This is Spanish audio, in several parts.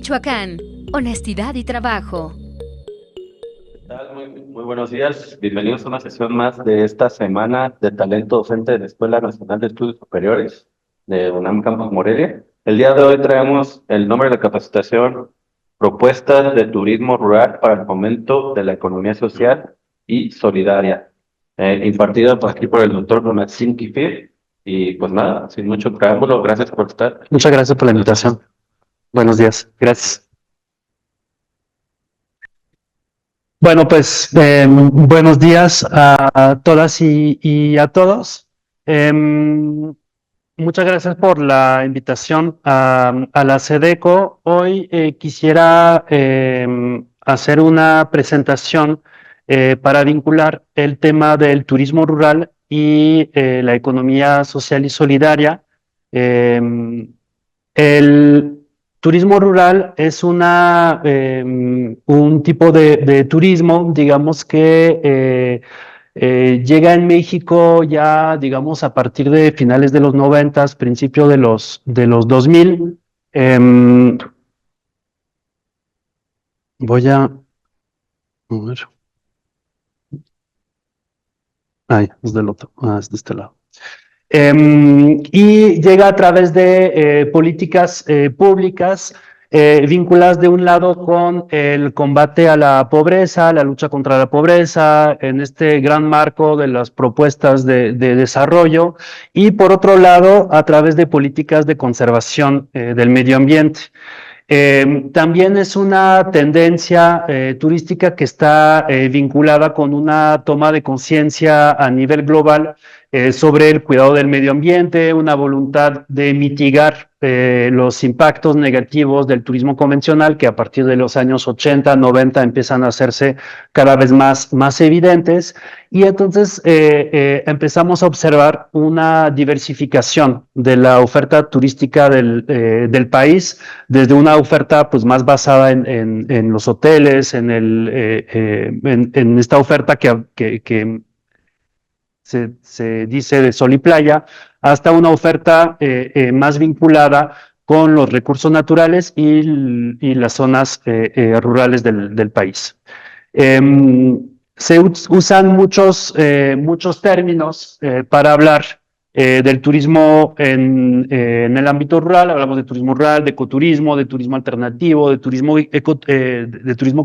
Michoacán, honestidad y trabajo. ¿Qué tal? Muy buenos días. Bienvenidos a una sesión más de esta semana de talento docente de la Escuela Nacional de Estudios Superiores de UNAM Campus Morelia. El día de hoy traemos el nombre de la capacitación Propuestas de Turismo Rural para el Fomento de la Economía Social y Solidaria, impartida por aquí por el doctor Maxim Kifir. Y pues nada, sin mucho preámbulo, gracias por estar. Muchas gracias por la invitación. Buenos días. Gracias. Bueno, pues buenos días a todas y a todos. Muchas gracias por la invitación a la SEDECO. Hoy quisiera hacer una presentación para vincular el tema del turismo rural y la economía social y solidaria. El turismo rural es un tipo de turismo, digamos, que llega en México ya, digamos, a partir de finales de los 90, principio de los 2000. Voy a ver. Ay, es del otro. Es de este lado. Y llega a través de políticas públicas vinculadas de un lado con el combate a la pobreza, la lucha contra la pobreza, en este gran marco de las propuestas de desarrollo, y por otro lado a través de políticas de conservación del medio ambiente. También es una tendencia turística que está vinculada con una toma de conciencia a nivel global sobre el cuidado del medio ambiente, una voluntad de mitigar los impactos negativos del turismo convencional que a partir de los años 80, 90 empiezan a hacerse cada vez más evidentes, y entonces empezamos a observar una diversificación de la oferta turística del país, desde una oferta pues más basada en los hoteles, en esta oferta que se dice de sol y playa, hasta una oferta más vinculada con los recursos naturales y las zonas rurales del país. Se usan muchos términos para hablar del turismo en el ámbito rural. Hablamos de turismo rural, de ecoturismo, de turismo alternativo, de turismo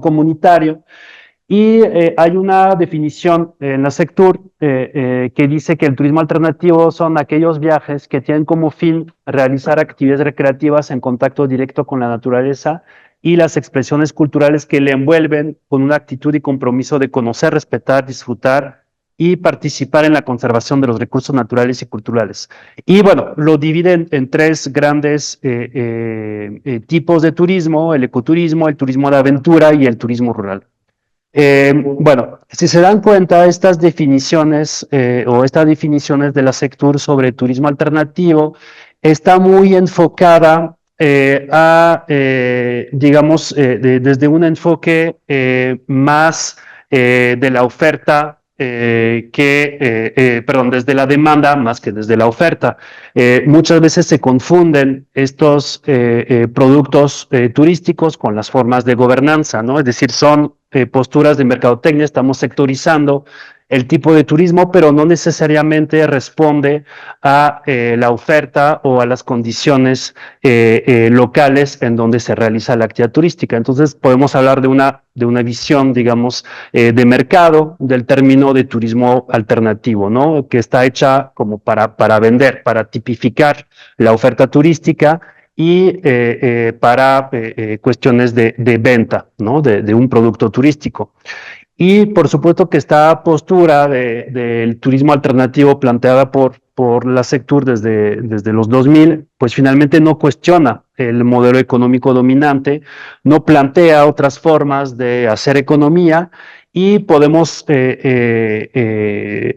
comunitario. Y hay una definición en la Sectur que dice que el turismo alternativo son aquellos viajes que tienen como fin realizar actividades recreativas en contacto directo con la naturaleza y las expresiones culturales que le envuelven, con una actitud y compromiso de conocer, respetar, disfrutar y participar en la conservación de los recursos naturales y culturales. Y bueno, lo dividen en tres grandes tipos de turismo: el ecoturismo, el turismo de aventura y el turismo rural. Bueno, si se dan cuenta, estas definiciones o estas definiciones de la Sectur sobre turismo alternativo está muy enfocada digamos, desde un enfoque más de la oferta perdón, desde la demanda más que desde la oferta. Muchas veces se confunden estos productos turísticos con las formas de gobernanza, ¿no? Es decir, son posturas de mercadotecnia, estamos sectorizando el tipo de turismo, pero no necesariamente responde a la oferta o a las condiciones locales en donde se realiza la actividad turística. Entonces podemos hablar de una visión, digamos, de mercado del término de turismo alternativo, ¿no? Que está hecha como para vender, para tipificar la oferta turística y para cuestiones de venta, ¿no? De un producto turístico. Y por supuesto que esta postura del turismo alternativo planteada por la Sectur desde los 2000, pues finalmente no cuestiona el modelo económico dominante, no plantea otras formas de hacer economía, y podemos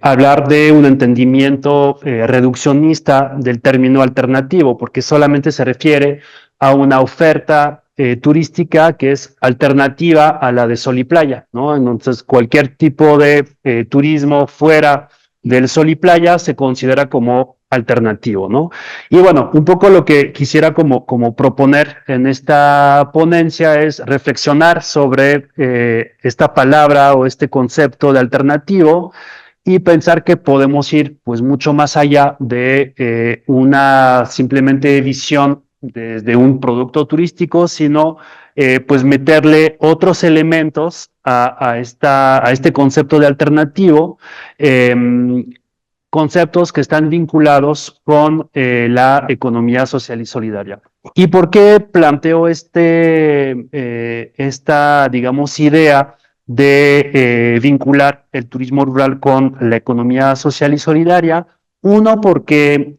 hablar de un entendimiento reduccionista del término alternativo, porque solamente se refiere a una oferta turística que es alternativa a la de sol y playa, ¿no? Entonces, cualquier tipo de turismo fuera del sol y playa se considera como alternativo, ¿no? Y bueno, un poco lo que quisiera como proponer en esta ponencia es reflexionar sobre esta palabra o este concepto de alternativo y pensar que podemos ir pues mucho más allá de una simplemente visión desde un producto turístico, sino pues meterle otros elementos a este concepto de alternativo, eh, conceptos que están vinculados con la economía social y solidaria. ¿Y por qué planteo esta, digamos, idea de vincular el turismo rural con la economía social y solidaria? Uno, porque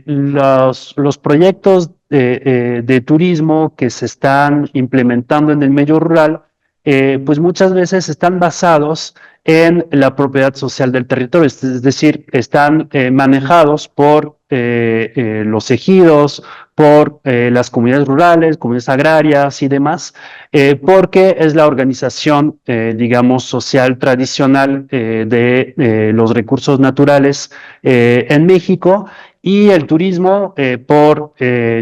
los proyectos de turismo que se están implementando en el medio rural, pues muchas veces están basados en la propiedad social del territorio, es decir, están manejados por los ejidos, por las comunidades rurales, comunidades agrarias y demás, porque es la organización, digamos, social tradicional de los recursos naturales en México, y el turismo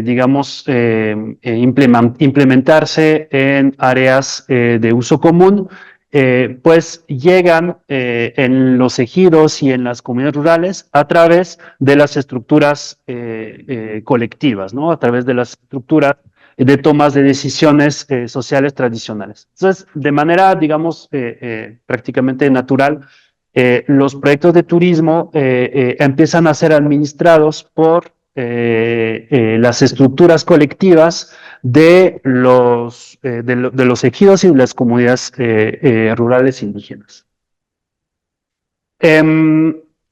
digamos, implementarse en áreas de uso común, pues llegan en los ejidos y en las comunidades rurales a través de las estructuras colectivas, ¿no? A través de las estructuras de tomas de decisiones sociales tradicionales. Entonces, de manera, digamos, prácticamente natural, los proyectos de turismo empiezan a ser administrados por las estructuras colectivas de los ejidos y de las comunidades rurales indígenas.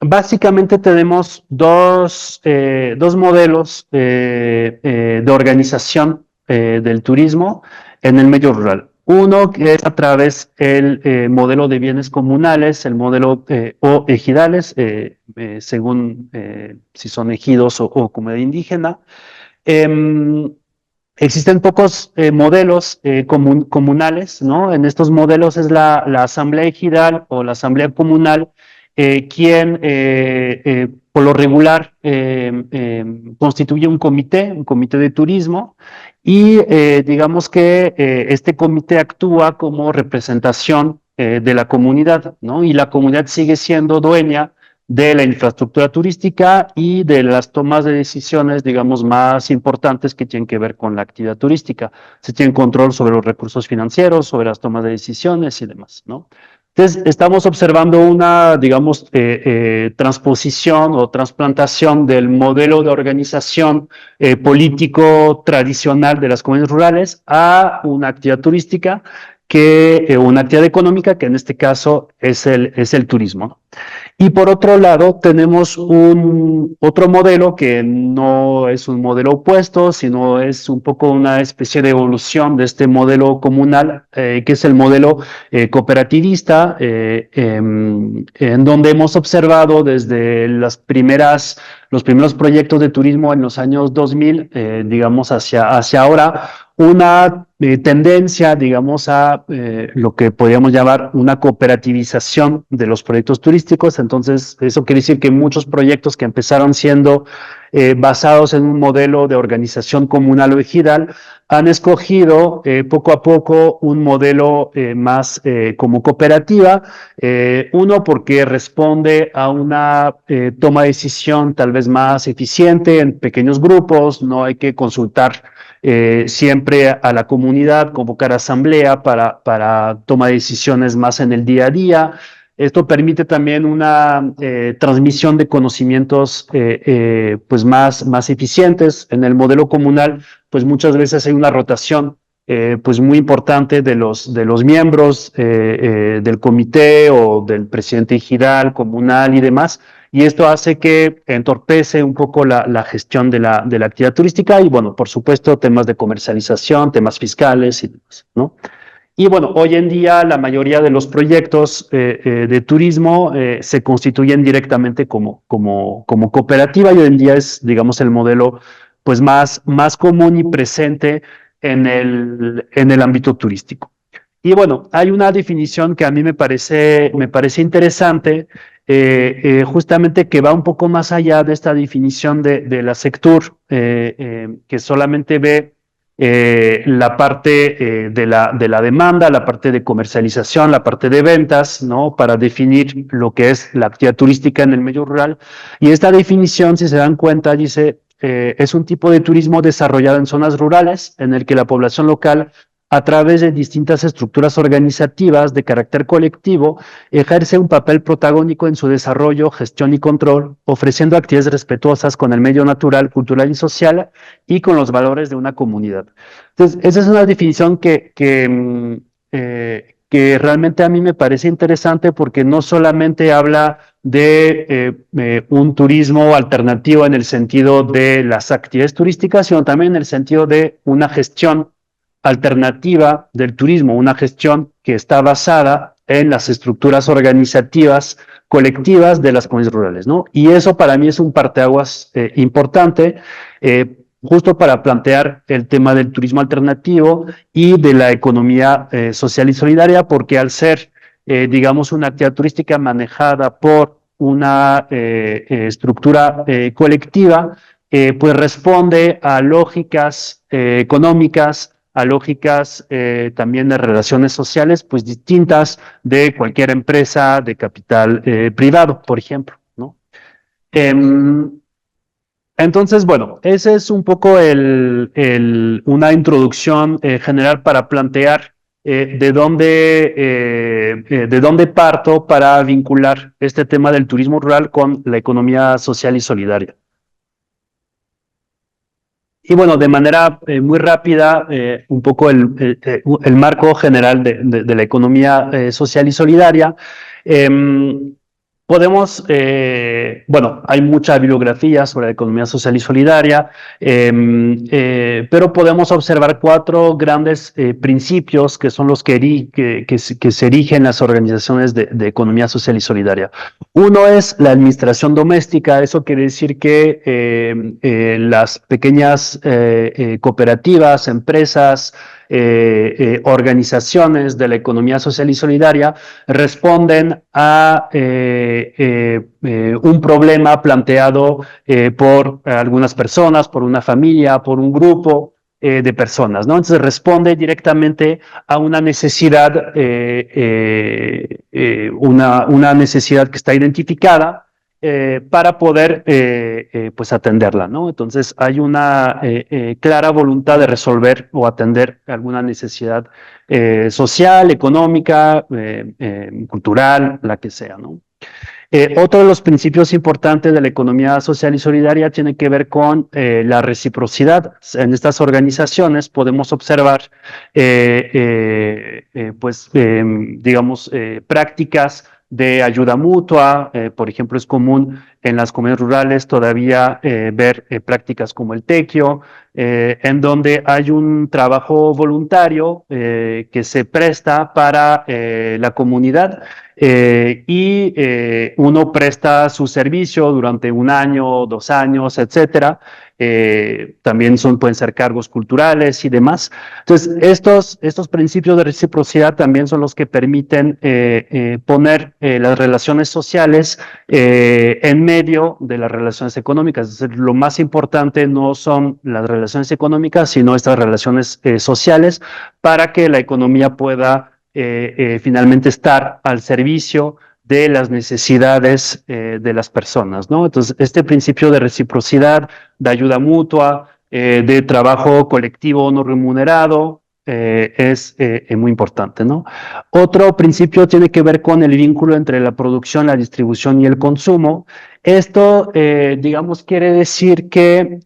Básicamente tenemos dos modelos de organización del turismo en el medio rural. Uno que es a través del modelo de bienes comunales, el modelo o ejidales, según si son ejidos o comunidad indígena. Existen pocos modelos comunales, ¿no? En estos modelos es la asamblea ejidal o la asamblea comunal quien por lo regular constituye un comité de turismo, y digamos que este comité actúa como representación de la comunidad, ¿no? Y la comunidad sigue siendo dueña de la infraestructura turística y de las tomas de decisiones, digamos, más importantes que tienen que ver con la actividad turística. Se tiene control sobre los recursos financieros, sobre las tomas de decisiones y demás, ¿no? Entonces, estamos observando una, digamos, transposición o transplantación del modelo de organización político tradicional de las comunidades rurales a una actividad turística, una actividad económica, que en este caso es el turismo, ¿no? Y por otro lado, tenemos otro modelo que no es un modelo opuesto, sino es un poco una especie de evolución de este modelo comunal, que es el modelo cooperativista, en donde hemos observado desde los primeros proyectos de turismo en los años 2000, digamos, hacia ahora, una tendencia, digamos, a lo que podríamos llamar una cooperativización de los proyectos turísticos. Entonces, eso quiere decir que muchos proyectos que empezaron siendo basados en un modelo de organización comunal o ejidal han escogido poco a poco un modelo más como cooperativa, uno porque responde a una toma de decisión tal vez más eficiente en pequeños grupos, no hay que consultar siempre a la comunidad, convocar asamblea para toma de decisiones más en el día a día. Esto permite también una transmisión de conocimientos pues más eficientes. En el modelo comunal, pues muchas veces hay una rotación pues muy importante de los miembros del comité o del presidente ejidal, comunal y demás, y esto hace que entorpece un poco la gestión de la actividad turística y, bueno, por supuesto, temas de comercialización, temas fiscales y demás, ¿no? Y bueno, hoy en día la mayoría de los proyectos de turismo se constituyen directamente como cooperativa, y hoy en día es, digamos, el modelo pues más común y presente en el ámbito turístico. Y bueno, hay una definición que a mí me parece interesante, justamente que va un poco más allá de esta definición de la sector, que solamente ve la parte de la demanda, la parte de comercialización, la parte de ventas, ¿no? Para definir lo que es la actividad turística en el medio rural. Y esta definición, si se dan cuenta, dice, es un tipo de turismo desarrollado en zonas rurales, en el que la población local, a través de distintas estructuras organizativas de carácter colectivo, ejerce un papel protagónico en su desarrollo, gestión y control, ofreciendo actividades respetuosas con el medio natural, cultural y social y con los valores de una comunidad. Entonces, esa es una definición que realmente a mí me parece interesante porque no solamente habla de un turismo alternativo en el sentido de las actividades turísticas, sino también en el sentido de una gestión alternativa del turismo, una gestión que está basada en las estructuras organizativas colectivas de las comunidades rurales, ¿no? Y eso para mí es un parteaguas importante, justo para plantear el tema del turismo alternativo y de la economía social y solidaria, porque al ser, digamos, una actividad turística manejada por una estructura colectiva, pues responde a lógicas económicas, a lógicas también de relaciones sociales, pues distintas de cualquier empresa de capital privado, por ejemplo, ¿no? Entonces, bueno, ese es un poco una introducción general para plantear de dónde parto para vincular este tema del turismo rural con la economía social y solidaria. Y bueno, de manera muy rápida, un poco el marco general de la economía social y solidaria. Podemos, bueno, hay mucha bibliografía sobre la economía social y solidaria, pero podemos observar cuatro grandes principios que son los que se erigen las organizaciones de economía social y solidaria. Uno es la administración doméstica. Eso quiere decir que las pequeñas cooperativas, empresas, organizaciones de la economía social y solidaria responden a un problema planteado por algunas personas, por una familia, por un grupo de personas, ¿no? Entonces responde directamente a una necesidad, una necesidad que está identificada para poder pues atenderla, ¿no? Entonces hay una clara voluntad de resolver o atender alguna necesidad social, económica, cultural, la que sea, ¿no? Otro de los principios importantes de la economía social y solidaria tiene que ver con la reciprocidad. En estas organizaciones podemos observar, pues, digamos, prácticas de ayuda mutua. Por ejemplo, es común en las comunidades rurales todavía ver prácticas como el tequio, en donde hay un trabajo voluntario que se presta para la comunidad. Uno presta su servicio durante 1 año, 2 años, etcétera. También pueden ser cargos culturales y demás. Entonces, estos principios de reciprocidad también son los que permiten poner las relaciones sociales en medio de las relaciones económicas. Es decir, lo más importante no son las relaciones económicas, sino estas relaciones sociales para que la economía pueda finalmente estar al servicio de las necesidades de las personas, ¿no? Entonces, este principio de reciprocidad, de ayuda mutua, de trabajo colectivo no remunerado, es muy importante, ¿no? Otro principio tiene que ver con el vínculo entre la producción, la distribución y el consumo. Esto, digamos, quiere decir que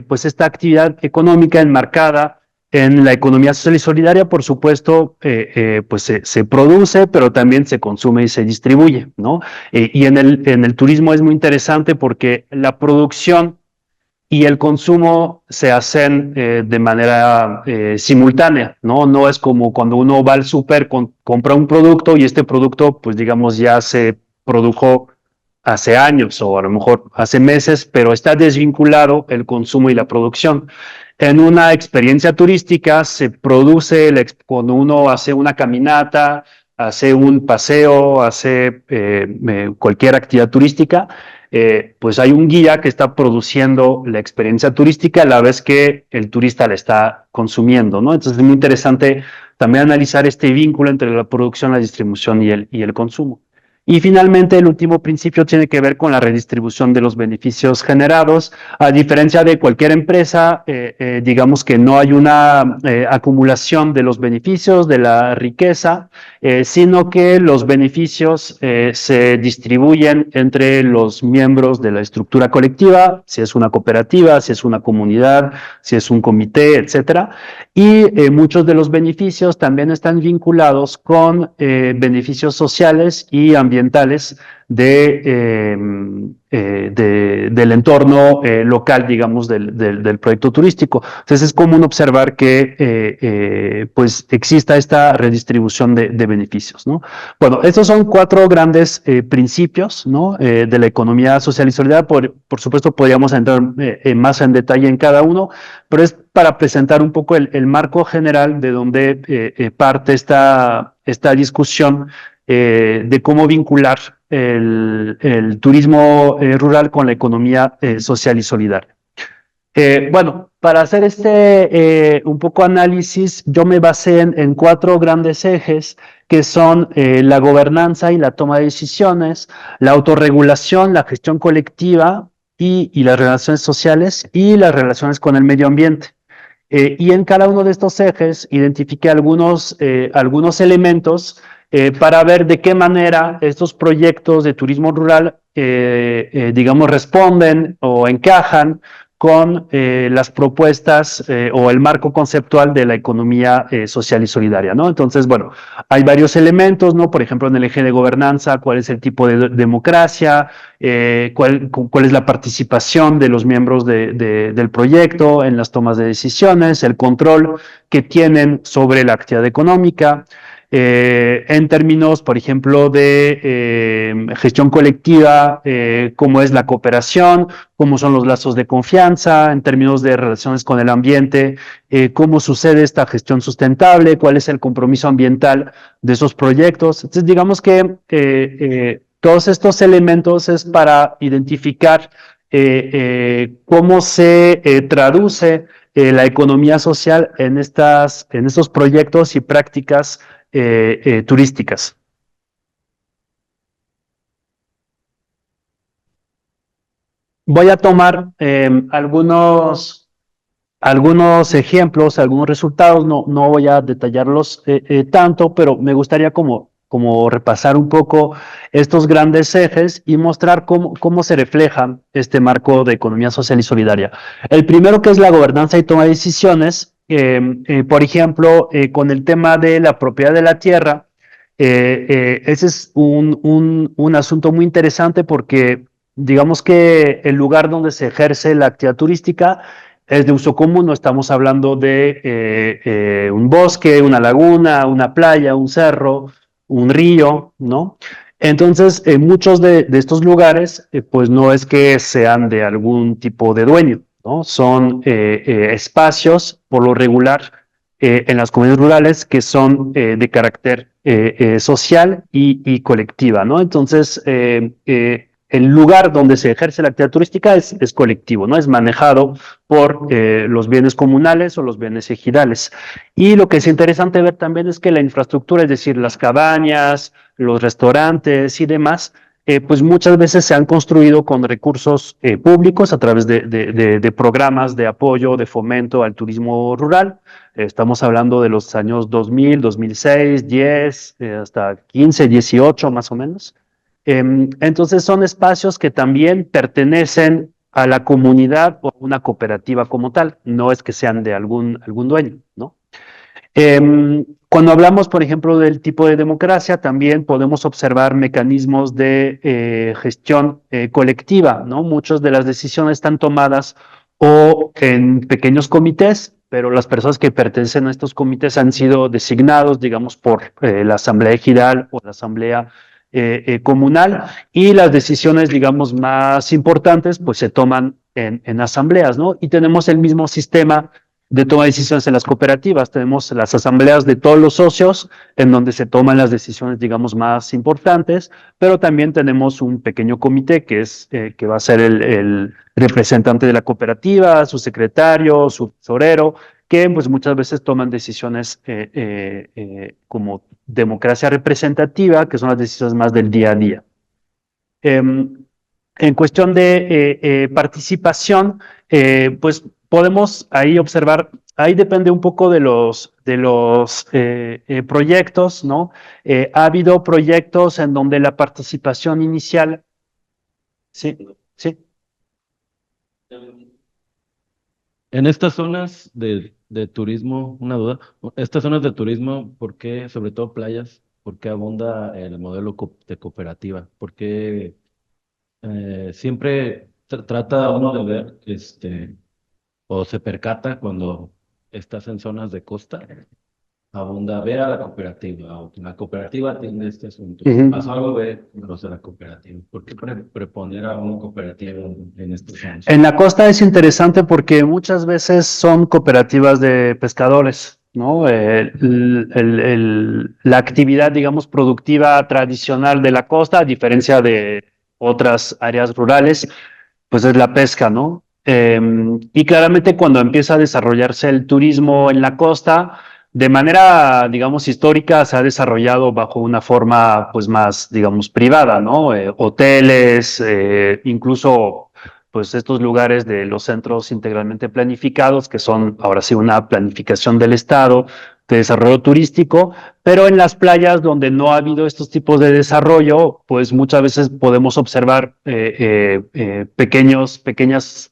pues esta actividad económica enmarcada en la economía social y solidaria, por supuesto, pues se produce, pero también se consume y se distribuye, ¿no? Y en el turismo es muy interesante porque la producción y el consumo se hacen de manera simultánea, ¿no? No es como cuando uno va al súper, compra un producto y este producto, pues digamos, ya se produjo hace años o a lo mejor hace meses, pero está desvinculado el consumo y la producción. En una experiencia turística se produce, cuando uno hace una caminata, hace un paseo, hace cualquier actividad turística, pues hay un guía que está produciendo la experiencia turística a la vez que el turista la está consumiendo, ¿no? Entonces es muy interesante también analizar este vínculo entre la producción, la distribución y el consumo. Y finalmente, el último principio tiene que ver con la redistribución de los beneficios generados. A diferencia de cualquier empresa, digamos que no hay una acumulación de los beneficios, de la riqueza, sino que los beneficios se distribuyen entre los miembros de la estructura colectiva, si es una cooperativa, si es una comunidad, si es un comité, etcétera. Y muchos de los beneficios también están vinculados con beneficios sociales y ambientales del entorno local, digamos, del proyecto turístico. Entonces es común observar que pues exista esta redistribución de beneficios, ¿no? Bueno, estos son 4 grandes principios, ¿no? De la economía social y solidaria. Por supuesto, podríamos entrar más en detalle en cada uno, pero es para presentar un poco el marco general de donde parte esta discusión de cómo vincular el turismo rural con la economía social y solidaria. Bueno, para hacer un poco análisis, yo me basé en 4 grandes ejes que son la gobernanza y la toma de decisiones, la autorregulación, la gestión colectiva y las relaciones sociales y las relaciones con el medio ambiente. Y en cada uno de estos ejes identifiqué algunos elementos para ver de qué manera estos proyectos de turismo rural, digamos, responden o encajan con las propuestas o el marco conceptual de la economía social y solidaria, ¿no? Entonces, bueno, hay varios elementos, ¿no? Por ejemplo, en el eje de gobernanza, cuál es el tipo de democracia, cuál es la participación de los miembros del proyecto en las tomas de decisiones, el control que tienen sobre la actividad económica, en términos, por ejemplo, de gestión colectiva, cómo es la cooperación, cómo son los lazos de confianza, en términos de relaciones con el ambiente, cómo sucede esta gestión sustentable, cuál es el compromiso ambiental de esos proyectos. Entonces, digamos que todos estos elementos es para identificar cómo se traduce la economía social en estos proyectos y prácticas turísticas. Voy a tomar algunos ejemplos, algunos resultados, no voy a detallarlos tanto, pero me gustaría como repasar un poco estos grandes ejes y mostrar cómo se refleja este marco de economía social y solidaria. El primero, que es la gobernanza y toma de decisiones, por ejemplo, con el tema de la propiedad de la tierra, ese es un asunto muy interesante porque digamos que el lugar donde se ejerce la actividad turística es de uso común, no estamos hablando de un bosque, una laguna, una playa, un cerro, un río, ¿no? Entonces, muchos de estos lugares, pues no es que sean de algún tipo de dueño, ¿no? Son espacios, por lo regular, en las comunidades rurales que son de carácter social y colectiva, ¿no? Entonces, el lugar donde se ejerce la actividad turística es colectivo, ¿no? Es manejado por los bienes comunales o los bienes ejidales. Y lo que es interesante ver también es que la infraestructura, es decir, las cabañas, los restaurantes y demás, pues muchas veces se han construido con recursos públicos a través de programas de apoyo, de fomento al turismo rural. Estamos hablando de los años 2000, 2006, 10, hasta 15, 18 más o menos. Entonces son espacios que también pertenecen a la comunidad o una cooperativa como tal, no es que sean de algún dueño, ¿no? Cuando hablamos, por ejemplo, del tipo de democracia, también podemos observar mecanismos de gestión colectiva, ¿no? Muchas de las decisiones están tomadas o en pequeños comités, pero las personas que pertenecen a estos comités han sido designados, digamos, por la asamblea ejidal o la asamblea comunal, y las decisiones, digamos, más importantes, pues se toman en asambleas, ¿no? Y tenemos el mismo sistema de toma de decisiones en las cooperativas. Tenemos las asambleas de todos los socios, en donde se toman las decisiones, digamos, más importantes, pero también tenemos un pequeño comité que va a ser el representante de la cooperativa, su secretario, su tesorero, que pues muchas veces toman decisiones como democracia representativa, que son las decisiones más del día a día. En cuestión de participación, pues podemos ahí observar, ahí depende un poco de los proyectos, ¿no? Ha habido proyectos en donde la participación inicial, sí, sí. En estas zonas de turismo, una duda, estas zonas de turismo, ¿por qué, sobre todo playas, por qué abunda el modelo de cooperativa? ¿Por qué siempre trata uno de ver, o se percata cuando estás en zonas de costa, abunda, ve a la cooperativa, o la cooperativa tiene este asunto? Pasó algo, ve los de la cooperativa. ¿Por qué preponer a una cooperativa en estos zonas? En la costa es interesante porque muchas veces son cooperativas de pescadores, ¿no? La actividad, digamos, productiva tradicional de la costa, a diferencia de otras áreas rurales, pues es la pesca, ¿no? Y claramente cuando empieza a desarrollarse el turismo en la costa, de manera, digamos, histórica, se ha desarrollado bajo una forma, pues, más, digamos, privada, ¿no? Hoteles, incluso, pues, estos lugares de los centros integralmente planificados, que son, ahora sí, una planificación del Estado de desarrollo turístico, pero en las playas donde no ha habido estos tipos de desarrollo, pues muchas veces podemos observar pequeños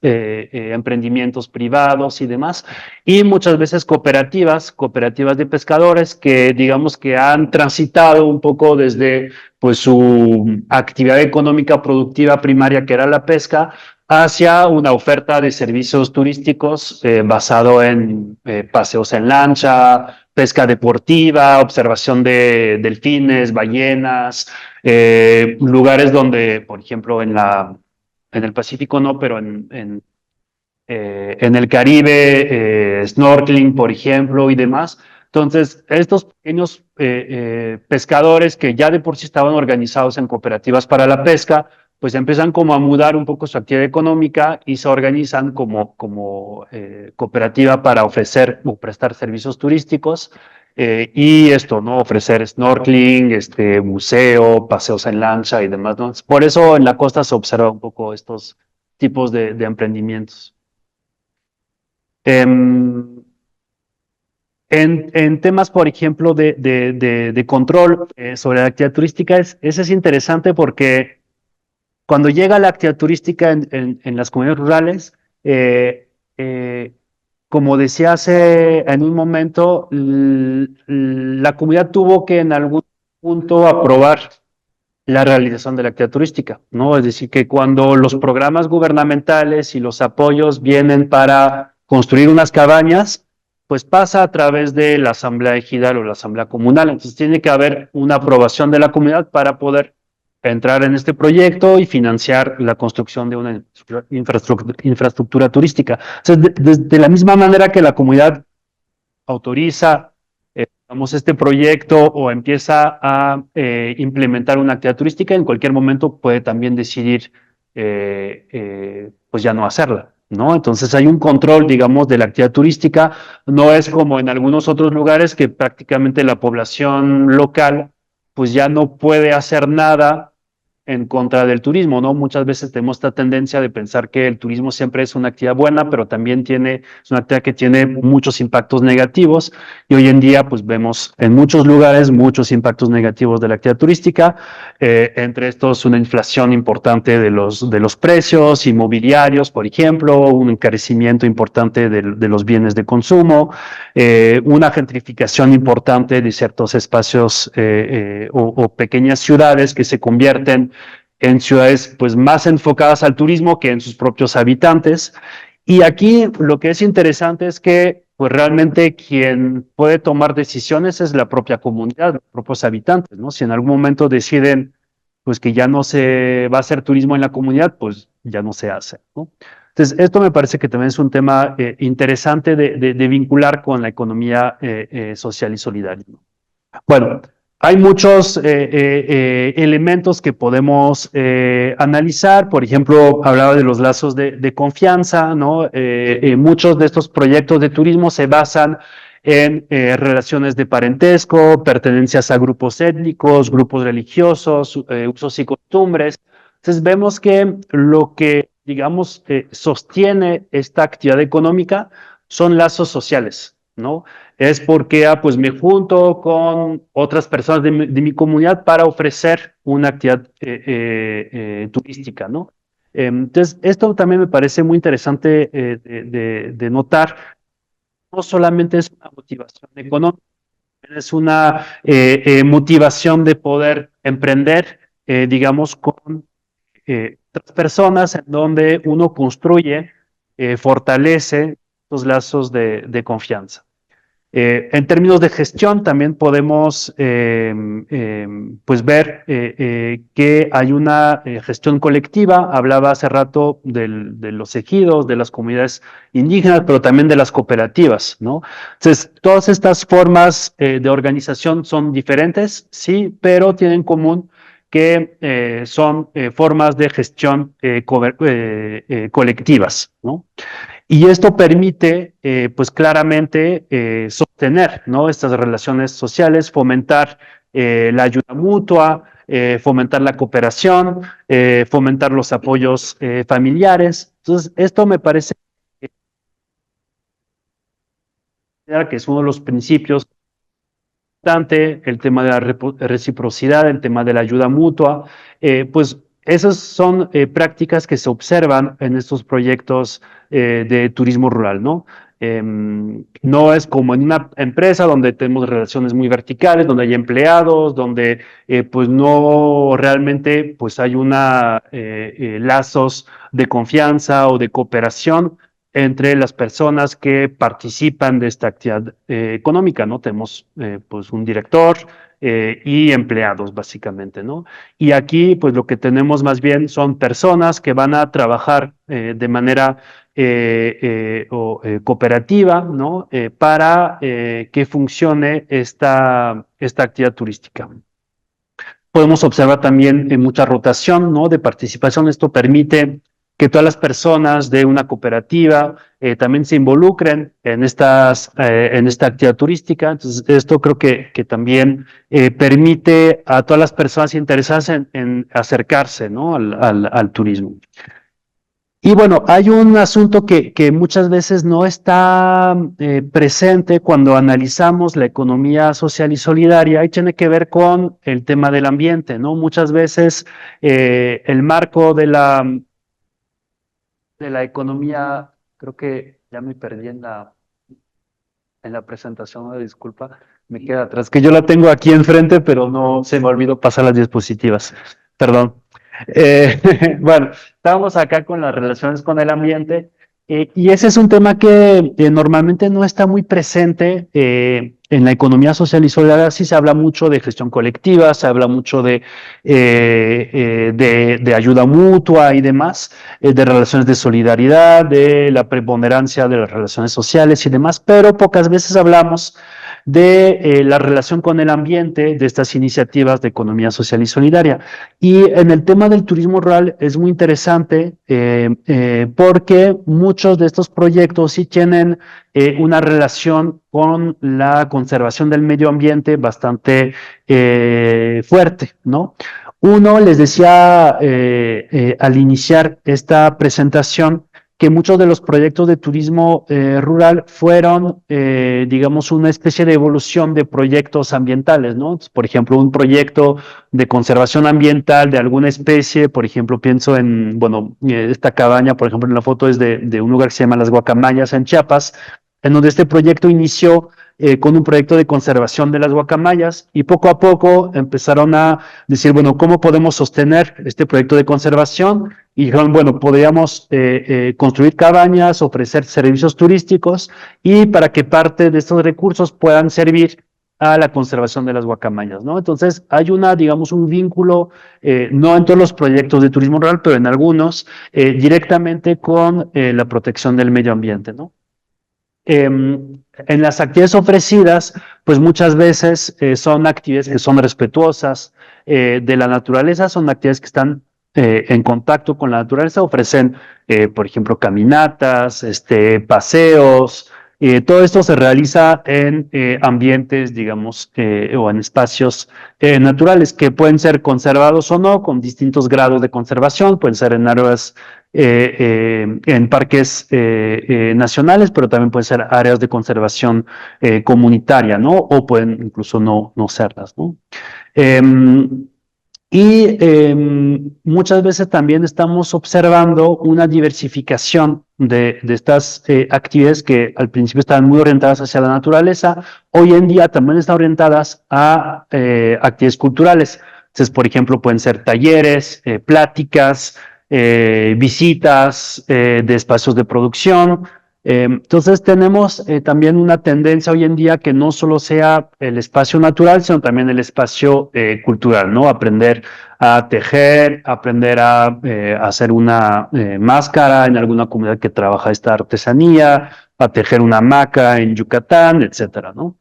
emprendimientos privados y demás, y muchas veces cooperativas de pescadores que digamos que han transitado un poco desde pues su actividad económica productiva primaria, que era la pesca, hacia una oferta de servicios turísticos basado en paseos en lancha, pesca deportiva, observación de delfines, ballenas, lugares donde, por ejemplo, en el Pacífico no, pero en el Caribe, snorkeling, por ejemplo, y demás. Entonces, estos pequeños pescadores que ya de por sí estaban organizados en cooperativas para la pesca, pues empiezan como a mudar un poco su actividad económica y se organizan como cooperativa para ofrecer o prestar servicios turísticos y esto, ¿no? Ofrecer snorkeling, buceo, paseos en lancha y demás, ¿no? Por eso en la costa se observa un poco estos tipos de emprendimientos. En temas, por ejemplo, de control sobre la actividad turística, ese es interesante porque cuando llega la actividad turística en las comunidades rurales, como decía hace en un momento, la comunidad tuvo que en algún punto aprobar la realización de la actividad turística, ¿no? Es decir, que cuando los programas gubernamentales y los apoyos vienen para construir unas cabañas, pues pasa a través de la asamblea ejidal o la asamblea comunal. Entonces tiene que haber una aprobación de la comunidad para poder entrar en este proyecto y financiar la construcción de una infraestructura turística. Entonces, de la misma manera que la comunidad autoriza digamos, este proyecto o empieza a implementar una actividad turística, en cualquier momento puede también decidir pues ya no hacerla, ¿no? Entonces hay un control, digamos, de la actividad turística, no es como en algunos otros lugares que prácticamente la población local pues ya no puede hacer nada en contra del turismo, ¿no? Muchas veces tenemos esta tendencia de pensar que el turismo siempre es una actividad buena, pero también es una actividad que tiene muchos impactos negativos, y hoy en día pues vemos en muchos lugares muchos impactos negativos de la actividad turística, entre estos una inflación importante de los precios inmobiliarios, por ejemplo, un encarecimiento importante de los bienes de consumo, una gentrificación importante de ciertos espacios o pequeñas ciudades que se convierten en ciudades pues más enfocadas al turismo que en sus propios habitantes. Y aquí lo que es interesante es que pues realmente quien puede tomar decisiones es la propia comunidad, los propios habitantes, ¿no? Si en algún momento deciden pues que ya no se va a hacer turismo en la comunidad, pues ya no se hace, ¿no? Entonces, esto me parece que también es un tema interesante de vincular con la economía social y solidaria, ¿no? Bueno, hay muchos elementos que podemos analizar. Por ejemplo, hablaba de los lazos de confianza, ¿no? Muchos de estos proyectos de turismo se basan en relaciones de parentesco, pertenencias a grupos étnicos, grupos religiosos, usos y costumbres. Entonces vemos que lo que, digamos, sostiene esta actividad económica son lazos sociales, ¿no? Es porque pues me junto con otras personas de mi comunidad para ofrecer una actividad turística, ¿no? Entonces, esto también me parece muy interesante de notar. No solamente es una motivación económica, es una motivación de poder emprender, digamos, con otras personas en donde uno construye, fortalece los lazos de confianza. En términos de gestión, también podemos pues ver que hay una gestión colectiva. Hablaba hace rato de los ejidos, de las comunidades indígenas, pero también de las cooperativas, ¿no? Entonces, todas estas formas de organización son diferentes, sí, pero tienen en común que son formas de gestión colectivas, ¿no? Y esto permite, pues claramente, sostener, ¿no? Estas relaciones sociales, fomentar la ayuda mutua, fomentar la cooperación, fomentar los apoyos familiares. Entonces, esto me parece que es uno de los principios importantes, el tema de la reciprocidad, el tema de la ayuda mutua, pues esas son prácticas que se observan en estos proyectos de turismo rural, ¿no? No es como en una empresa donde tenemos relaciones muy verticales, donde hay empleados, donde pues no realmente pues hay una lazos de confianza o de cooperación entre las personas que participan de esta actividad económica, ¿no? Tenemos pues un director y empleados básicamente, ¿no? Y aquí pues lo que tenemos más bien son personas que van a trabajar de manera cooperativa, ¿no? Para que funcione esta actividad turística. Podemos observar también mucha rotación, ¿no? De participación. Esto permite que todas las personas de una cooperativa también se involucren en esta actividad turística. Entonces, esto creo que también permite a todas las personas interesadas en acercarse, ¿no? al turismo. Y bueno, hay un asunto que muchas veces no está presente cuando analizamos la economía social y solidaria, y tiene que ver con el tema del ambiente, ¿no? Muchas veces el marco de la economía, creo que ya me perdí en la presentación, una disculpa, me queda atrás, que yo la tengo aquí enfrente, pero no se me olvidó pasar las diapositivas, perdón. Bueno, estamos acá con las relaciones con el ambiente y ese es un tema que normalmente no está muy presente en la economía social y solidaria. Sí se habla mucho de gestión colectiva, se habla mucho de ayuda mutua y demás, de relaciones de solidaridad, de la preponderancia de las relaciones sociales y demás, pero pocas veces hablamos de la relación con el ambiente, de estas iniciativas de economía social y solidaria. Y en el tema del turismo rural es muy interesante porque muchos de estos proyectos sí tienen una relación con la conservación del medio ambiente bastante fuerte, ¿no? Uno, les decía al iniciar esta presentación, que muchos de los proyectos de turismo rural fueron, digamos, una especie de evolución de proyectos ambientales, ¿no? Por ejemplo, un proyecto de conservación ambiental de alguna especie, por ejemplo, pienso en, bueno, esta cabaña, por ejemplo, en la foto es de un lugar que se llama Las Guacamayas en Chiapas, en donde este proyecto inició con un proyecto de conservación de las guacamayas y poco a poco empezaron a decir, bueno, ¿cómo podemos sostener este proyecto de conservación? Y dijeron, bueno, podríamos construir cabañas, ofrecer servicios turísticos y para que parte de estos recursos puedan servir a la conservación de las guacamayas, ¿no? Entonces, hay digamos, un vínculo, no en todos los proyectos de turismo rural, pero en algunos, directamente con la protección del medio ambiente, ¿no? En las actividades ofrecidas, pues muchas veces son actividades que son respetuosas de la naturaleza, son actividades que están en contacto con la naturaleza, ofrecen, por ejemplo, caminatas, paseos, todo esto se realiza en ambientes, digamos, o en espacios naturales que pueden ser conservados o no, con distintos grados de conservación, pueden ser en áreas en parques nacionales, pero también pueden ser áreas de conservación comunitaria, ¿no? O pueden incluso no serlas, ¿no? Muchas veces también estamos observando una diversificación de estas actividades que al principio estaban muy orientadas hacia la naturaleza, hoy en día también están orientadas a actividades culturales. Entonces, por ejemplo, pueden ser talleres, pláticas, visitas de espacios de producción. Entonces tenemos también una tendencia hoy en día que no solo sea el espacio natural, sino también el espacio cultural, ¿no? Aprender a tejer, aprender a hacer una máscara en alguna comunidad que trabaja esta artesanía, a tejer una hamaca en Yucatán, etcétera, ¿no?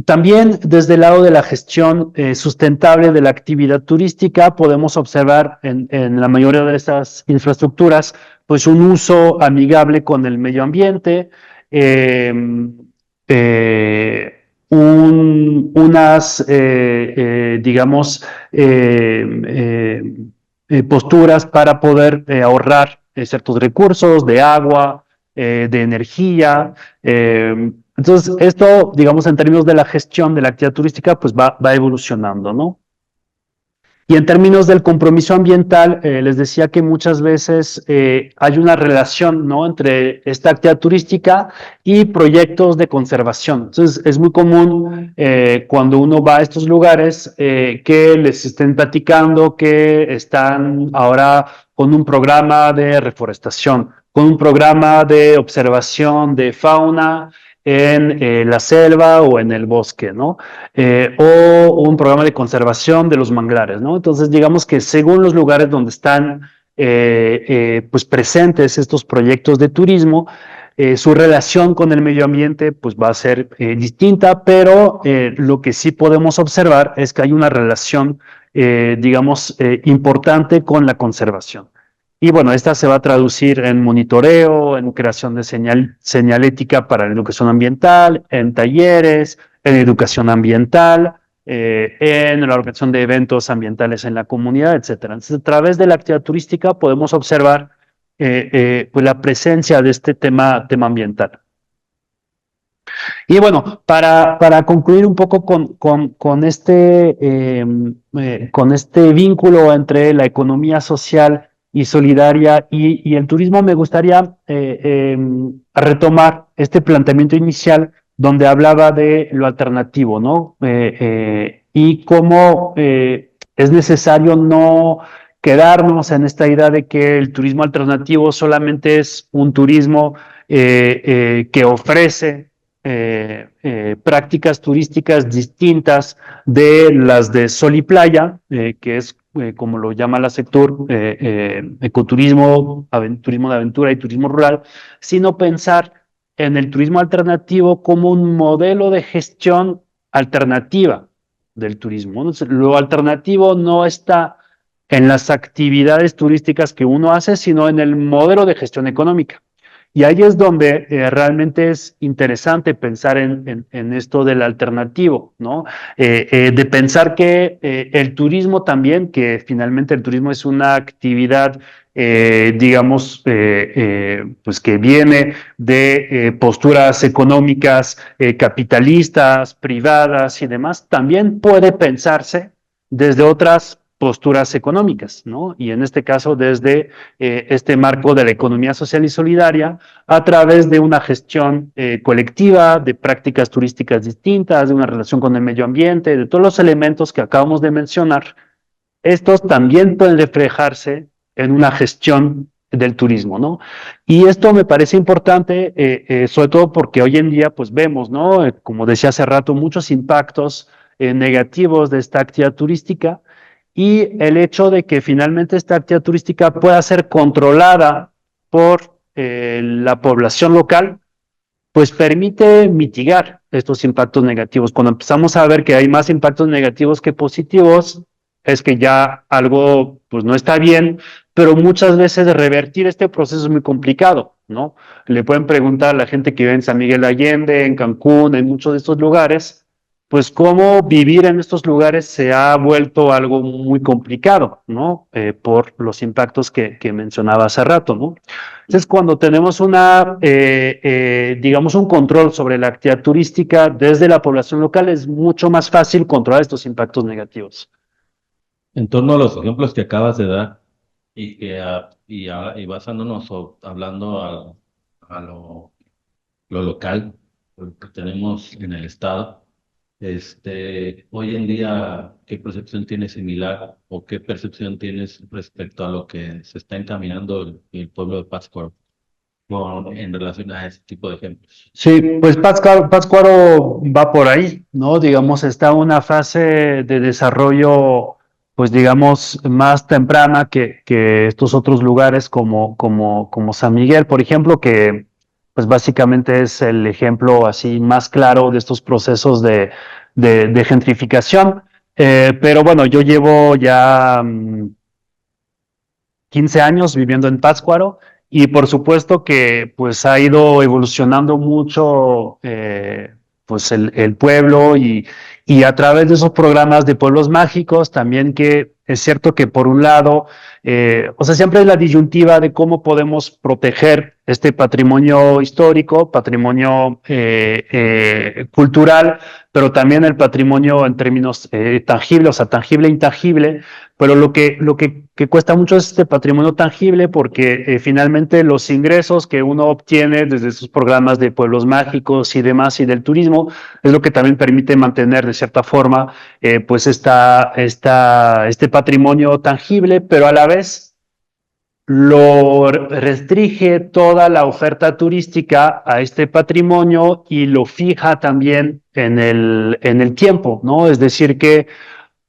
También desde el lado de la gestión sustentable de la actividad turística podemos observar en la mayoría de estas infraestructuras pues un uso amigable con el medio ambiente, digamos, posturas para poder ahorrar ciertos recursos de agua, de energía. Entonces, esto, digamos, en términos de la gestión de la actividad turística, pues va evolucionando, ¿no? Y en términos del compromiso ambiental, les decía que muchas veces hay una relación, ¿no?, entre esta actividad turística y proyectos de conservación. Entonces, es muy común cuando uno va a estos lugares que les estén platicando que están ahora con un programa de reforestación, con un programa de observación de fauna en la selva o en el bosque, ¿no? O un programa de conservación de los manglares, ¿no? Entonces, digamos que según los lugares donde están pues presentes estos proyectos de turismo, su relación con el medio ambiente pues va a ser distinta, pero lo que sí podemos observar es que hay una relación, digamos, importante con la conservación. Y bueno, esta se va a traducir en monitoreo, en creación de señalética para la educación ambiental, en talleres, en educación ambiental, en la organización de eventos ambientales en la comunidad, etcétera. Entonces, a través de la actividad turística podemos observar pues la presencia de este tema ambiental. Y bueno, para concluir un poco con este vínculo entre la economía social y solidaria y el turismo, me gustaría retomar este planteamiento inicial donde hablaba de lo alternativo, ¿no? Y cómo es necesario no quedarnos en esta idea de que el turismo alternativo solamente es un turismo que ofrece prácticas turísticas distintas de las de sol y playa, que es como lo llama la sector, ecoturismo, turismo de aventura y turismo rural, sino pensar en el turismo alternativo como un modelo de gestión alternativa del turismo. Entonces, lo alternativo no está en las actividades turísticas que uno hace, sino en el modelo de gestión económica. Y ahí es donde realmente es interesante pensar en esto del alternativo, ¿no? De pensar que el turismo también, que finalmente el turismo es una actividad, digamos, pues que viene de posturas económicas capitalistas, privadas y demás, también puede pensarse desde otras posturas económicas, ¿no? Y en este caso desde este marco de la economía social y solidaria a través de una gestión colectiva, de prácticas turísticas distintas, de una relación con el medio ambiente, de todos los elementos que acabamos de mencionar. Estos también pueden reflejarse en una gestión del turismo, ¿no? Y esto me parece importante, sobre todo porque hoy en día, pues vemos, ¿no? Como decía hace rato, muchos impactos negativos de esta actividad turística y el hecho de que finalmente esta actividad turística pueda ser controlada por la población local, pues permite mitigar estos impactos negativos. Cuando empezamos a ver que hay más impactos negativos que positivos, es que ya algo pues no está bien, pero muchas veces revertir este proceso es muy complicado, ¿no? Le pueden preguntar a la gente que vive en San Miguel de Allende, en Cancún, en muchos de estos lugares, pues cómo vivir en estos lugares se ha vuelto algo muy complicado, ¿no? Por los impactos que mencionaba hace rato, ¿no? Entonces, cuando tenemos digamos, un control sobre la actividad turística desde la población local, es mucho más fácil controlar estos impactos negativos. En torno a los ejemplos que acabas de dar y basándonos o hablando a lo local, lo que tenemos en el estado, hoy en día, ¿qué percepción tienes similar o qué percepción tienes respecto a lo que se está encaminando el pueblo de Pátzcuaro en relación a ese tipo de ejemplos? Sí, pues Pátzcuaro va por ahí, ¿no? Digamos, está en una fase de desarrollo, pues digamos, más temprana que estos otros lugares como San Miguel, por ejemplo, que pues básicamente es el ejemplo así más claro de estos procesos de gentrificación. Pero bueno, yo llevo ya 15 años viviendo en Pátzcuaro y por supuesto que pues ha ido evolucionando mucho pues el pueblo y a través de esos programas de pueblos mágicos también que es cierto que por un lado, o sea, siempre es la disyuntiva de cómo podemos proteger este patrimonio histórico, patrimonio cultural, pero también el patrimonio en términos tangibles, o sea, tangible e intangible, pero que cuesta mucho es este patrimonio tangible porque finalmente los ingresos que uno obtiene desde esos programas de pueblos mágicos y demás y del turismo es lo que también permite mantener de cierta forma pues este patrimonio tangible, pero a la vez lo restringe toda la oferta turística a este patrimonio y lo fija también en el tiempo, ¿no? Es decir, que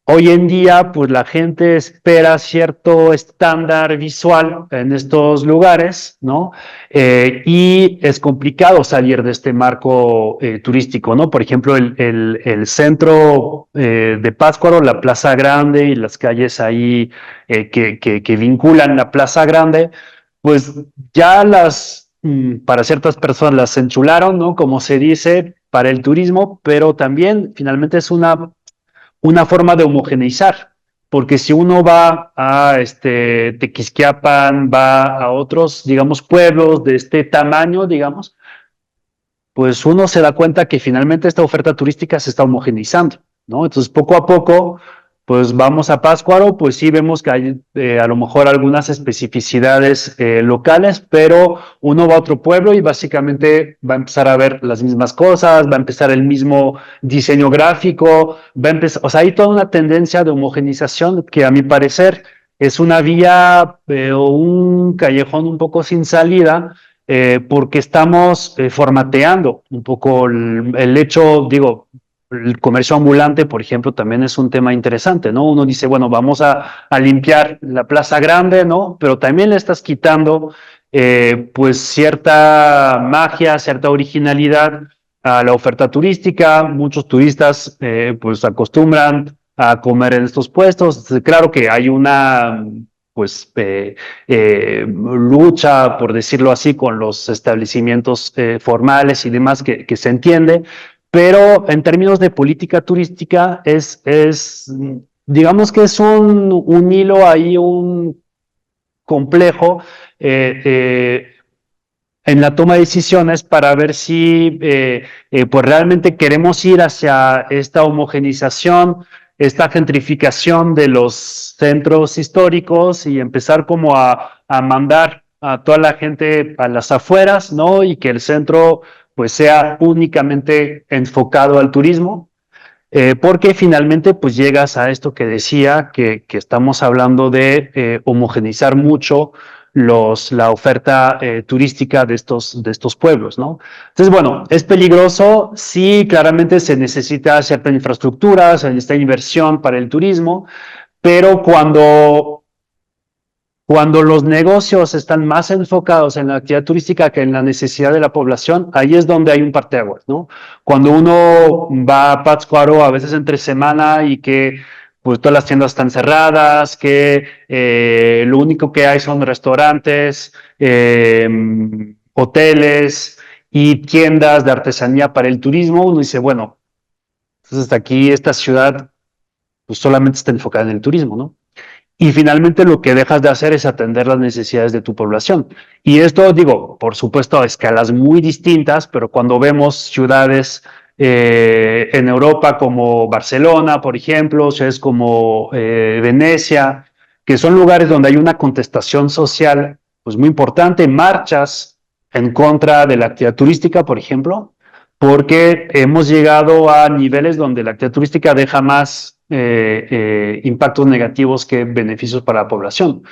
hoy en día, pues la gente espera cierto estándar visual en estos lugares, ¿no? Y es complicado salir de este marco turístico, ¿no? Por ejemplo, el centro de Pátzcuaro, la Plaza Grande y las calles ahí que vinculan la Plaza Grande, pues ya para ciertas personas las enchularon, ¿no? Como se dice, para el turismo, pero también finalmente es una forma de homogeneizar, porque si uno va a Tequisquiapan, va a otros, digamos, pueblos de este tamaño, digamos, pues uno se da cuenta que finalmente esta oferta turística se está homogeneizando, ¿no? Entonces, poco a poco, pues vamos a Pátzcuaro, pues sí vemos que hay a lo mejor algunas especificidades locales, pero uno va a otro pueblo y básicamente va a empezar a ver las mismas cosas, va a empezar el mismo diseño gráfico, va a empezar, o sea, hay toda una tendencia de homogenización que a mi parecer es una vía o un callejón un poco sin salida porque estamos formateando un poco el hecho, digo, el comercio ambulante, por ejemplo, también es un tema interesante, ¿no? Uno dice, bueno, vamos a limpiar la Plaza Grande, ¿no? Pero también le estás quitando, pues, cierta magia, cierta originalidad a la oferta turística. Muchos turistas, pues, acostumbran a comer en estos puestos. Claro que hay una pues lucha, por decirlo así, con los establecimientos formales y demás que se entiende, pero en términos de política turística digamos que es un hilo ahí, un complejo en la toma de decisiones para ver si pues realmente queremos ir hacia esta homogenización, esta gentrificación de los centros históricos y empezar como a mandar a toda la gente a las afueras, ¿no? Y que el centro pues sea únicamente enfocado al turismo, porque finalmente pues llegas a esto que decía, que estamos hablando de homogeneizar mucho la oferta turística de estos pueblos, ¿no? Entonces, bueno, ¿es peligroso? Sí, claramente se necesita cierta infraestructura, se necesita inversión para el turismo, pero cuando los negocios están más enfocados en la actividad turística que en la necesidad de la población, ahí es donde hay un parteaguas, ¿no? Cuando uno va a Pátzcuaro a veces entre semana y que pues todas las tiendas están cerradas, que lo único que hay son restaurantes, hoteles y tiendas de artesanía para el turismo, uno dice, bueno, entonces hasta aquí esta ciudad pues solamente está enfocada en el turismo, ¿no? Y finalmente lo que dejas de hacer es atender las necesidades de tu población. Y esto, digo, por supuesto, a escalas muy distintas, pero cuando vemos ciudades en Europa como Barcelona, por ejemplo, ciudades como Venecia, que son lugares donde hay una contestación social pues muy importante, marchas en contra de la actividad turística, por ejemplo, porque hemos llegado a niveles donde la actividad turística deja más impactos negativos que beneficios para la población.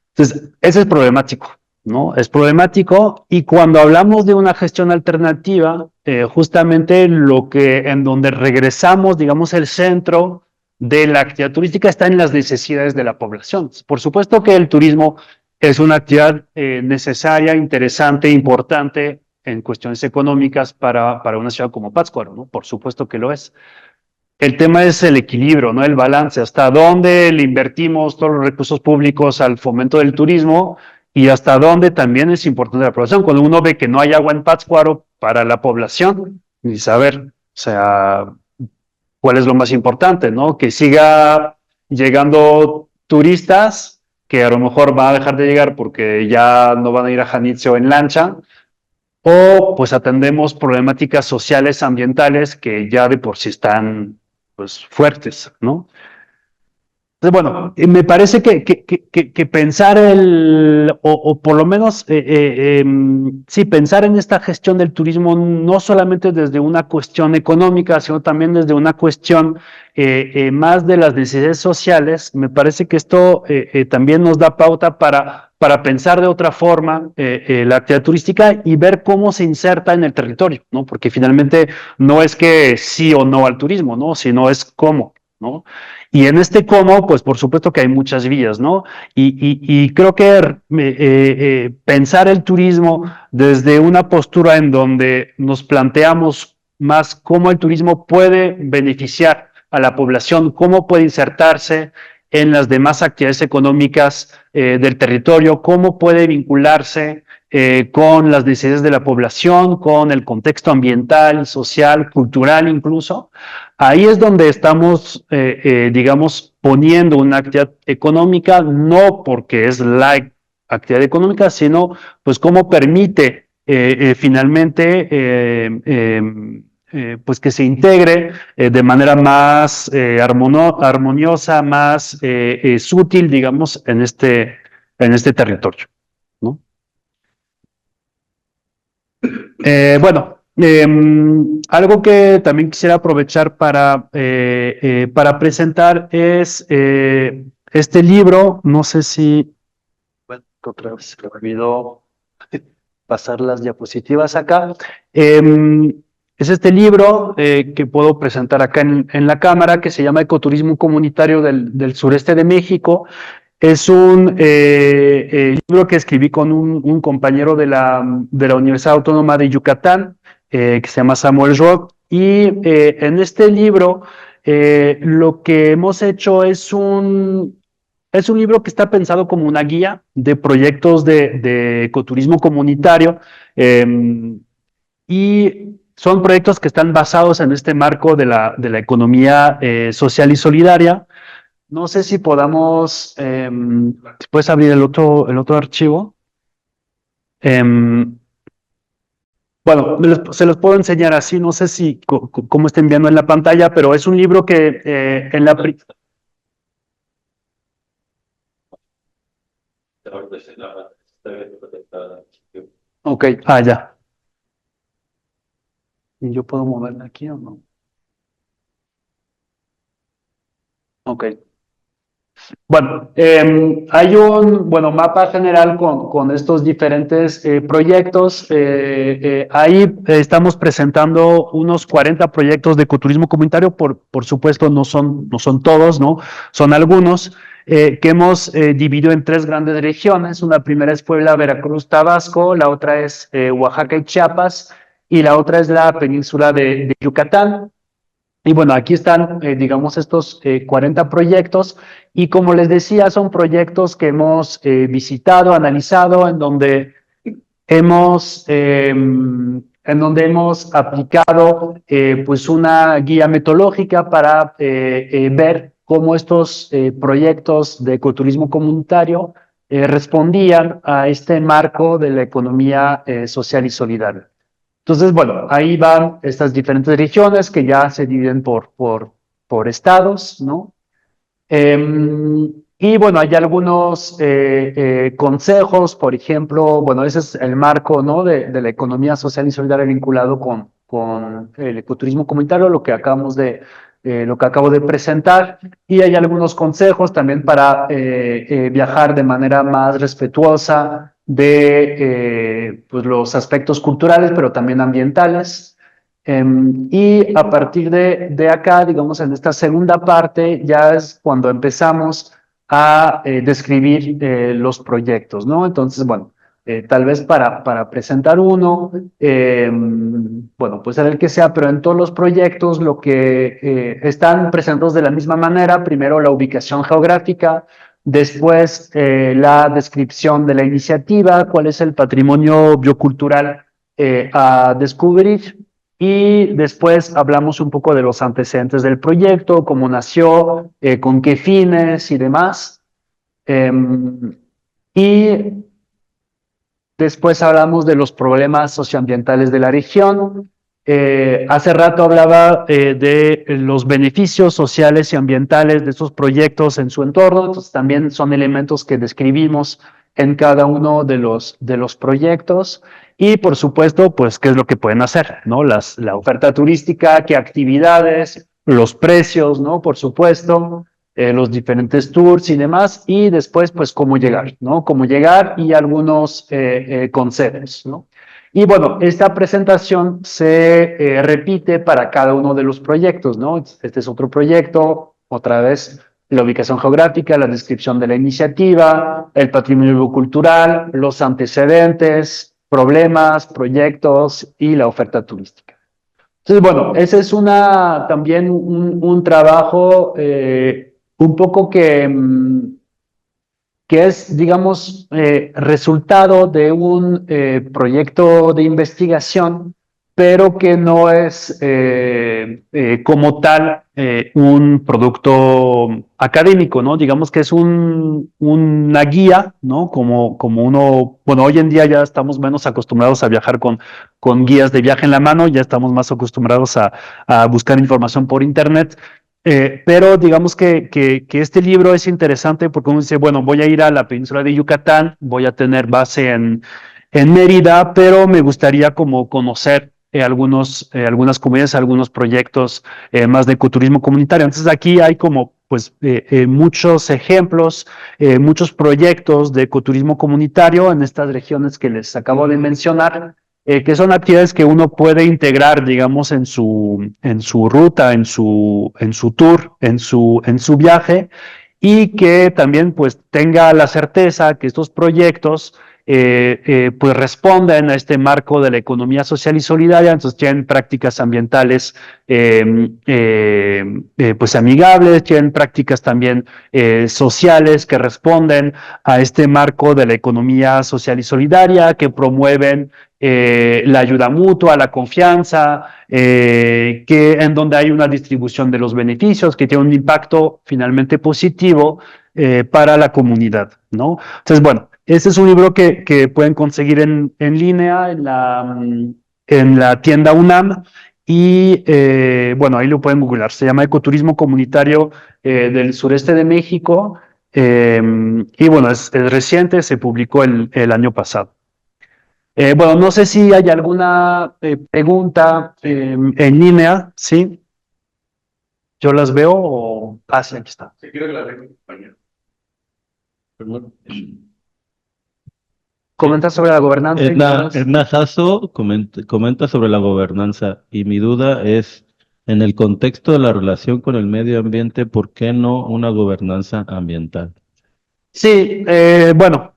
Entonces, ese es problemático, ¿no? Es problemático y cuando hablamos de una gestión alternativa, justamente en donde regresamos, digamos, el centro de la actividad turística está en las necesidades de la población. Por supuesto que el turismo es una actividad necesaria, interesante, importante en cuestiones económicas para una ciudad como Pátzcuaro, ¿no? Por supuesto que lo es. El tema es el equilibrio, ¿no? El balance, hasta dónde le invertimos todos los recursos públicos al fomento del turismo y hasta dónde también es importante la población. Cuando uno ve que no hay agua en Pátzcuaro para la población, y saber, o sea, cuál es lo más importante, ¿no? Que siga llegando turistas que a lo mejor van a dejar de llegar porque ya no van a ir a Janitzio en lancha, o pues atendemos problemáticas sociales, ambientales que ya de por sí están pues fuertes, ¿no? Entonces, bueno, me parece que pensar o por lo menos, sí, pensar en esta gestión del turismo no solamente desde una cuestión económica, sino también desde una cuestión más de las necesidades sociales, me parece que esto también nos da pauta para pensar de otra forma la actividad turística y ver cómo se inserta en el territorio, ¿no? Porque finalmente no es que sí o no al turismo, ¿no? Sino es cómo, ¿no? Y en este cómo, pues por supuesto que hay muchas vías, ¿no? Y creo que pensar el turismo desde una postura en donde nos planteamos más cómo el turismo puede beneficiar a la población, cómo puede insertarse en las demás actividades económicas del territorio, cómo puede vincularse con las necesidades de la población, con el contexto ambiental, social, cultural incluso. Ahí es donde estamos, digamos, poniendo una actividad económica, no porque es la actividad económica, sino pues cómo permite finalmente pues que se integre de manera más armoniosa, más sutil, digamos, en este territorio, ¿no? Bueno, algo que también quisiera aprovechar para presentar es este libro, no sé si, bueno, otra vez se me olvidó pasar las diapositivas acá. Es este libro que puedo presentar acá en la cámara, que se llama Ecoturismo Comunitario del Sureste de México. Es un libro que escribí con un compañero de la Universidad Autónoma de Yucatán, que se llama Samuel Roth. Y en este libro lo que hemos hecho es un libro que está pensado como una guía de proyectos de ecoturismo comunitario y son proyectos que están basados en este marco de la economía social y solidaria. No sé si podamos, si puedes abrir el otro archivo. Bueno, se los puedo enseñar así, no sé si cómo estén viendo en la pantalla, pero es un libro que en la... Ok, ya. ¿Y yo puedo moverla aquí o no? Ok. Bueno, hay un mapa general con estos diferentes proyectos. Ahí estamos presentando unos 40 proyectos de ecoturismo comunitario. Por supuesto, no son todos, ¿no? Son algunos que hemos dividido en tres grandes regiones. Una primera es Puebla, Veracruz, Tabasco. La otra es Oaxaca y Chiapas. Y la otra es la península de Yucatán. Y bueno, aquí están, digamos, estos 40 proyectos y como les decía, son proyectos que hemos visitado, analizado, en donde hemos aplicado pues una guía metodológica para ver cómo estos proyectos de ecoturismo comunitario respondían a este marco de la economía social y solidaria. Entonces, bueno, ahí van estas diferentes regiones que ya se dividen por estados, ¿no? Y bueno, hay algunos consejos, por ejemplo, bueno, ese es el marco, ¿no? de la economía social y solidaria vinculado con el ecoturismo comunitario, lo que acabo de presentar, y hay algunos consejos también para viajar de manera más respetuosa de pues los aspectos culturales, pero también ambientales. Y a partir de acá, digamos, en esta segunda parte, ya es cuando empezamos a describir los proyectos, ¿no? Entonces, bueno, tal vez para presentar uno, bueno, pues era el que sea, pero en todos los proyectos lo que están presentados de la misma manera, primero la ubicación geográfica, después la descripción de la iniciativa, cuál es el patrimonio biocultural a descubrir. Y después hablamos un poco de los antecedentes del proyecto, cómo nació, con qué fines y demás. Y después hablamos de los problemas socioambientales de la región. Hace rato hablaba de los beneficios sociales y ambientales de estos proyectos en su entorno, entonces también son elementos que describimos en cada uno de los proyectos. Y por supuesto, pues, ¿qué es lo que pueden hacer? ¿No? La oferta turística, qué actividades, los precios, ¿no? Por supuesto, los diferentes tours y demás, y después, pues, cómo llegar, ¿no? Cómo llegar y algunos consejos, ¿no? Y bueno, esta presentación se repite para cada uno de los proyectos, ¿no? Este es otro proyecto, otra vez la ubicación geográfica, la descripción de la iniciativa, el patrimonio cultural, los antecedentes, problemas, proyectos y la oferta turística. Entonces, bueno, ese es también un trabajo un poco que es, digamos, resultado de un proyecto de investigación, pero que no es como tal un producto académico, ¿no? Digamos que es una guía, ¿no? Como uno, bueno, hoy en día ya estamos menos acostumbrados a viajar con guías de viaje en la mano, ya estamos más acostumbrados a buscar información por internet. Pero digamos que este libro es interesante porque uno dice, bueno, voy a ir a la península de Yucatán, voy a tener base en Mérida, pero me gustaría como conocer algunas comunidades, algunos proyectos más de ecoturismo comunitario. Entonces aquí hay como pues muchos ejemplos, muchos proyectos de ecoturismo comunitario en estas regiones que les acabo de mencionar, que son actividades que uno puede integrar, digamos, en su ruta, en su tour, en su viaje, y que también pues tenga la certeza que estos proyectos pues responden a este marco de la economía social y solidaria, entonces tienen prácticas ambientales pues amigables, tienen prácticas también sociales que responden a este marco de la economía social y solidaria, que promueven la ayuda mutua, la confianza, en donde hay una distribución de los beneficios, que tiene un impacto finalmente positivo para la comunidad, ¿no? Entonces, bueno, este es un libro que pueden conseguir en línea en la tienda UNAM y, bueno, ahí lo pueden googlear. Se llama Ecoturismo Comunitario del Sureste de México y, bueno, es reciente, se publicó el año pasado. Bueno, no sé si hay alguna pregunta en línea, ¿sí? Yo las veo o... Ah, sí, aquí está. Sí, quiero que la vea, compañero. Comenta sobre la gobernanza. Edna Jasso comenta sobre la gobernanza y mi duda es, en el contexto de la relación con el medio ambiente, ¿por qué no una gobernanza ambiental? Sí, bueno,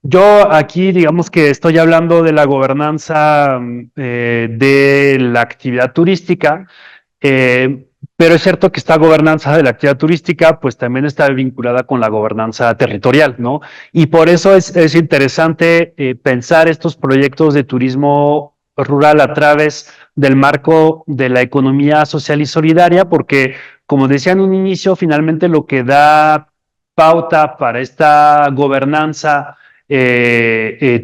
yo aquí digamos que estoy hablando de la gobernanza de la actividad turística, pero es cierto que esta gobernanza de la actividad turística pues también está vinculada con la gobernanza territorial, ¿no? Y por eso es interesante pensar estos proyectos de turismo rural a través del marco de la economía social y solidaria, porque como decía en un inicio, finalmente lo que da pauta para esta gobernanza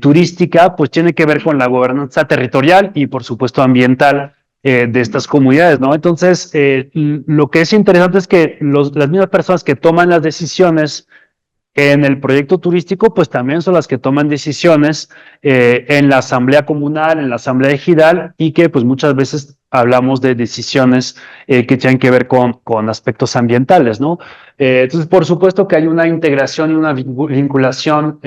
turística, pues tiene que ver con la gobernanza territorial y por supuesto ambiental de estas comunidades, ¿no? Entonces, lo que es interesante es que las mismas personas que toman las decisiones en el proyecto turístico, pues también son las que toman decisiones en la asamblea comunal, en la asamblea ejidal, y que pues muchas veces hablamos de decisiones que tienen que ver con aspectos ambientales, ¿no? Entonces, por supuesto que hay una integración y una vinculación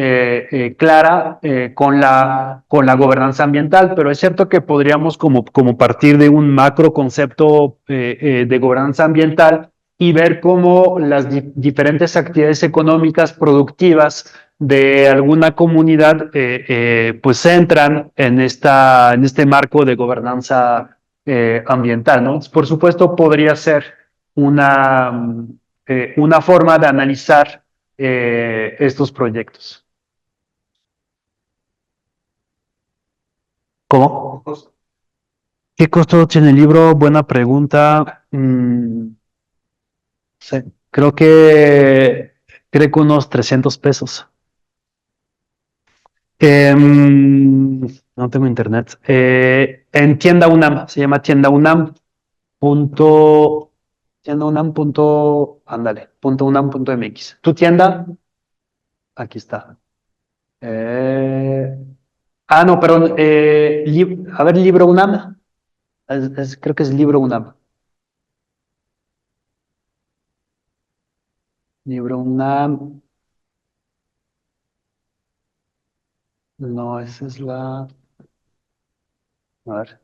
clara con la gobernanza ambiental, pero es cierto que podríamos como partir de un macro concepto de gobernanza ambiental y ver cómo las diferentes actividades económicas productivas de alguna comunidad pues entran en este marco de gobernanza ambiental, ¿no? Por supuesto, podría ser una, una forma de analizar estos proyectos. ¿Cómo? ¿Qué costo tiene el libro? Buena pregunta. Sí, creo que unos 300 pesos. No tengo internet. En Tienda UNAM, se llama Tienda UNAM. Tienda UNAM. Ándale, punto UNAM punto MX. ¿Tu tienda? Aquí está. No, perdón. A ver, libro UNAM. Creo que es libro UNAM. Libro UNAM. No, esa es la. A ver.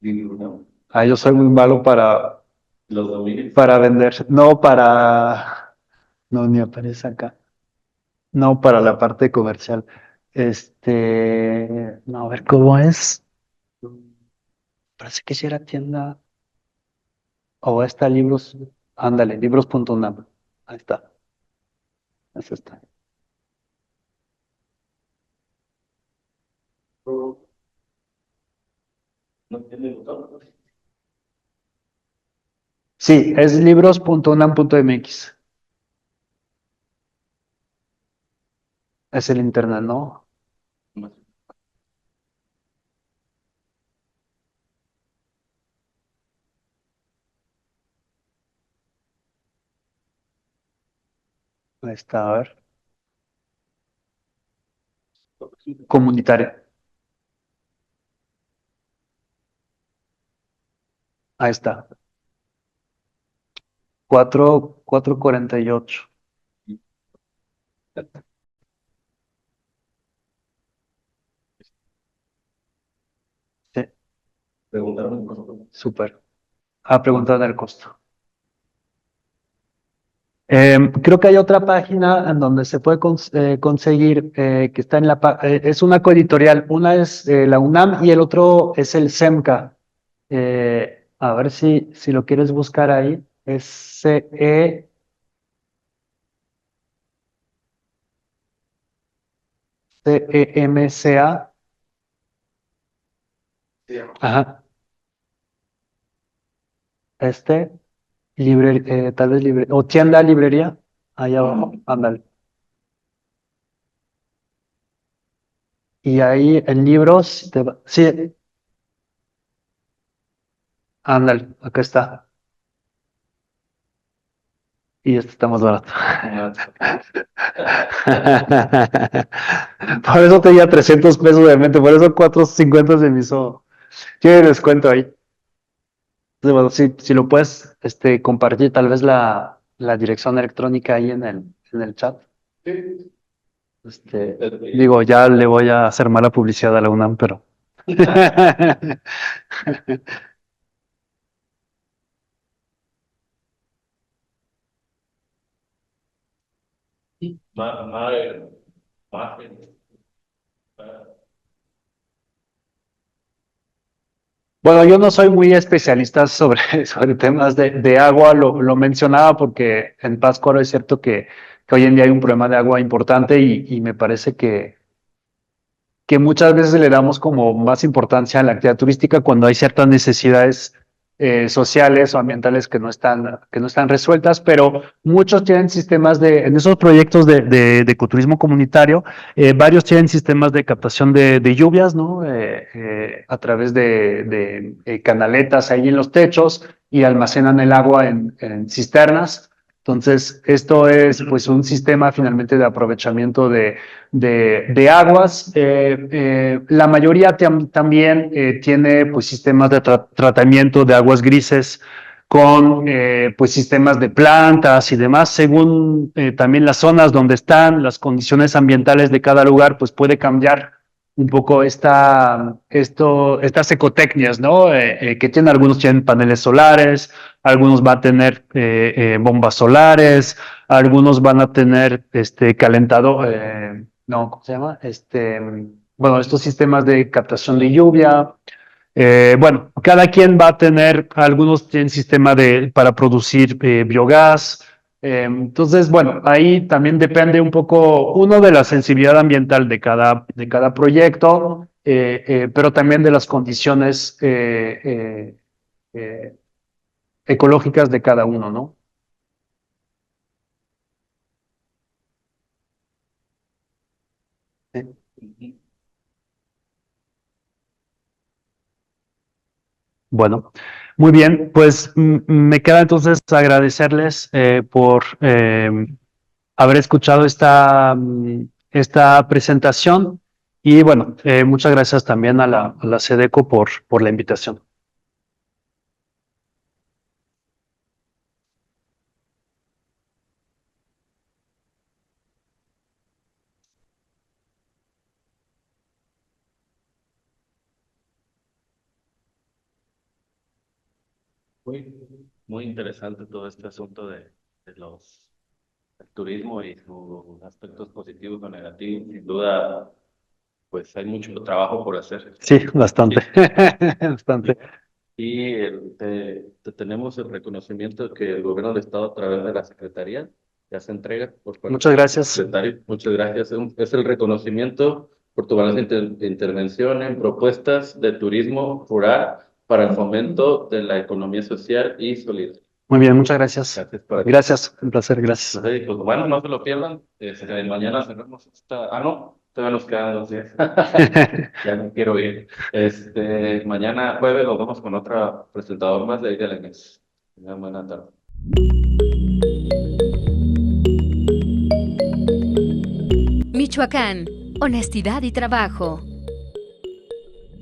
Yo soy muy malo para vender. No, ni aparece acá. No, para la parte comercial. No, a ver cómo es. Parece que si era tienda. O está libros. Ándale, libros.unam. Ahí está. Eso está. ¿No tiene botón? Sí, es libros.unam.mx. Es el internet, ¿no? Ahí está, a ver. Comunitaria. Ahí está. 448. Sí, Preguntaron por favor. súper. Preguntaron el costo. Creo que hay otra página en donde se puede conseguir que está es una coeditorial. Una es la UNAM y el otro es el SEMCA. A ver si lo quieres buscar ahí. Es CEMCA. Ajá. Tal vez o tienda librería. Ahí abajo. Ándale. Y ahí en libros, sí, ándale, acá está. Y este está más barato. Por eso tenía 300 pesos de mente, por eso 450 se me hizo. Tiene descuento ahí. Entonces, bueno, si lo puedes compartir, tal vez la dirección electrónica ahí en el chat. Sí. Digo, ya le voy a hacer mala publicidad a la UNAM, pero. Más, más, más, Bueno, yo no soy muy especialista sobre temas de agua, lo mencionaba porque en Pátzcuaro es cierto que hoy en día hay un problema de agua importante y me parece que muchas veces le damos como más importancia a la actividad turística cuando hay ciertas necesidades sociales o ambientales que no están resueltas, pero muchos tienen sistemas en esos proyectos de ecoturismo comunitario, varios tienen sistemas de captación de lluvias, ¿no? A través de canaletas ahí en los techos y almacenan el agua en cisternas. Entonces, esto es pues un sistema finalmente de aprovechamiento de aguas. La mayoría también tiene pues sistemas de tratamiento de aguas grises con pues sistemas de plantas y demás, según también las zonas donde están, las condiciones ambientales de cada lugar, pues puede cambiar un poco estas ecotecnias, ¿no? Que tienen, algunos tienen paneles solares, algunos van a tener bombas solares, algunos van a tener calentador, no, ¿cómo se llama? Bueno, estos sistemas de captación de lluvia. Bueno, cada quien va a tener, algunos tienen sistema para producir biogás. Entonces, bueno, ahí también depende un poco, uno, de la sensibilidad ambiental de cada proyecto, pero también de las condiciones eh, ecológicas de cada uno, ¿no? Bueno, muy bien, pues me queda entonces agradecerles por haber escuchado esta presentación y bueno, muchas gracias también a la SEDECO por la invitación. muy, muy interesante todo este asunto de el turismo y sus aspectos positivos o negativos. Sin duda, pues hay mucho trabajo por hacer. Sí, bastante, bastante. Y te tenemos el reconocimiento que el gobierno del estado, a través de la secretaría, ya se entrega por parte Muchas del gracias. secretario. Muchas gracias. Es el reconocimiento por tu valiente intervención en propuestas de turismo rural para el fomento de la economía social y solidaria. Muy bien, muchas gracias. Gracias por Gracias, un placer, gracias. Pues, bueno, no se lo pierdan. Mañana cerramos esta. Ah, no, todavía nos quedan 2 días. Ya no quiero ir. Mañana jueves nos vamos con otra presentador más de ahí de la mesa. Buena tarde. Michoacán, honestidad y trabajo.